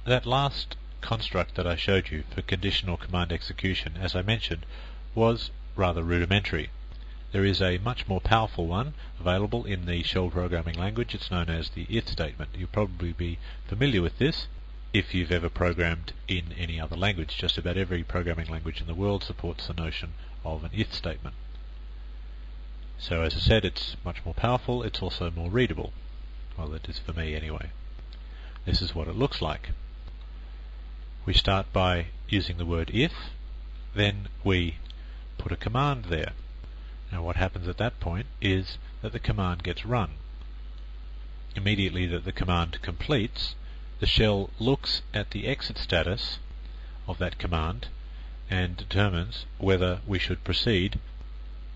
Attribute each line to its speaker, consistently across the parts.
Speaker 1: That last construct that I showed you for conditional command execution, as I mentioned, was rather rudimentary. There is a much more powerful one available in the shell programming language. It's known as the if statement. You'll probably be familiar with this if you've ever programmed in any other language. Just about every programming language in the world supports the notion of an if statement. So as I said, it's much more powerful. It's also more readable. Well, it is for me anyway. This is what it looks like. We start by using the word if, then we put a command there. Now what happens at that point is that the command gets run. Immediately that the command completes, the shell looks at the exit status of that command and determines whether we should proceed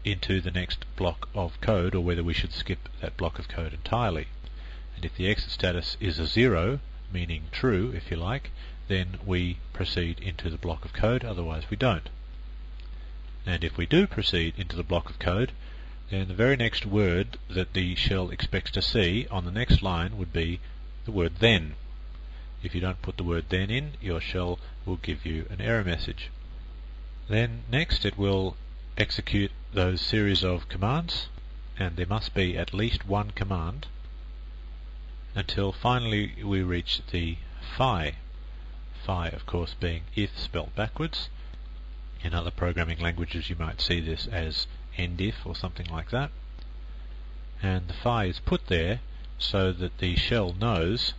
Speaker 1: into the next block of code or whether we should skip that block of code entirely. And if the exit status is a 0, meaning true if you like, then we proceed into the block of code, otherwise we don't. And if we do proceed into the block of code, then the very next word that the shell expects to see on the next line would be the word then. If you don't put the word then in, your shell will give you an error message. Then next it will execute those series of commands, and there must be at least one command, until finally we reach the phi. Phi, of course, being if spelt backwards. In other programming languages you might see this as end if or something like that. And the phi is put there so that the shell knows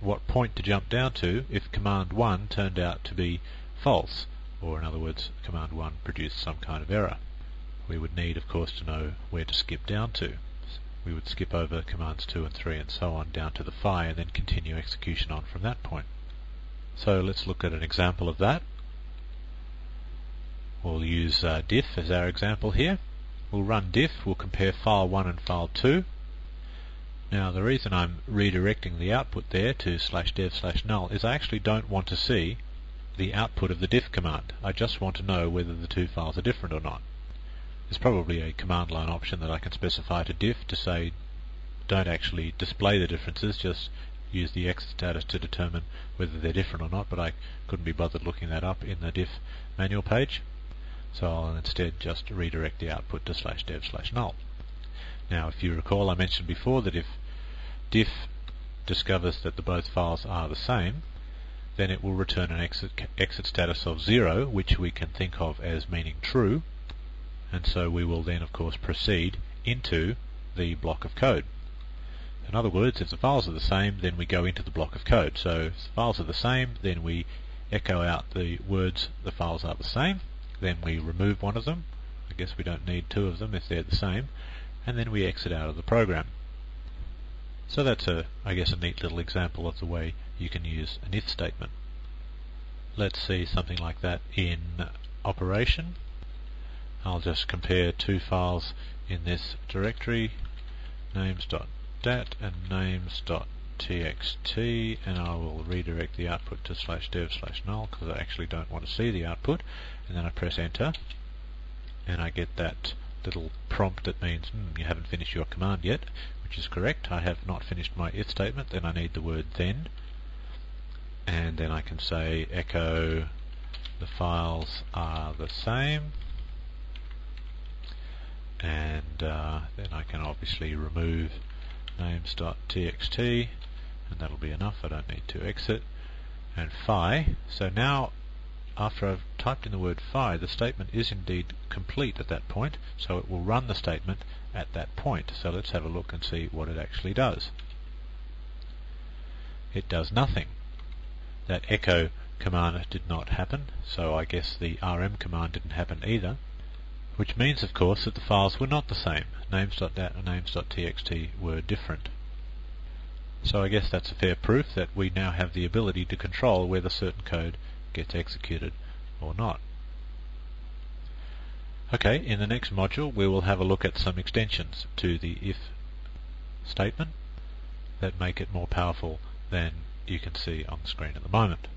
Speaker 1: what point to jump down to if command 1 turned out to be false, or in other words, command 1 produced some kind of error. We would need, of course, to know where to skip down to. We would skip over commands 2 and 3 and so on down to the phi and then continue execution on from that point. So let's look at an example of that. We'll use diff as our example here. We'll run diff, we'll compare file 1 and file 2. Now the reason I'm redirecting the output there to /dev/null is I actually don't want to see the output of the diff command. I just want to know whether the two files are different or not. There's probably a command line option that I can specify to diff to say don't actually display the differences, just use the exit status to determine whether they're different or not, but I couldn't be bothered looking that up in the diff manual page. So I'll instead just redirect the output to /dev/null. Now if you recall, I mentioned before that if diff discovers that the both files are the same, then it will return an exit status of 0, which we can think of as meaning true, and so we will then of course proceed into the block of code. In other words, if the files are the same, then we go into the block of code. So if the files are the same, then we echo out the words the files are the same, then we remove one of them. I guess we don't need two of them if they're the same, and then we exit out of the program. So that's I guess a neat little example of the way you can use an if statement. Let's see something like that in operation. I'll just compare two files in this directory, names.dat and names.txt, and I will redirect the output to /dev/null because I actually don't want to see the output, and then I press enter and I get that little prompt that means you haven't finished your command yet, which is correct. I have not finished my if statement. Then I need the word then, and then I can say echo the files are the same, and then I can obviously remove names.txt, and that'll be enough. I don't need to exit. And phi. So now after I've typed in the word phi, the statement is indeed complete at that point, so it will run the statement at that point. So let's have a look and see what it actually does. It does nothing. That echo command did not happen, so I guess the rm command didn't happen either, which means of course that the files were not the same. Names.dat and names.txt were different. So I guess that's a fair proof that we now have the ability to control whether certain code gets executed or not. Okay, in the next module we will have a look at some extensions to the if statement that make it more powerful than you can see on the screen at the moment.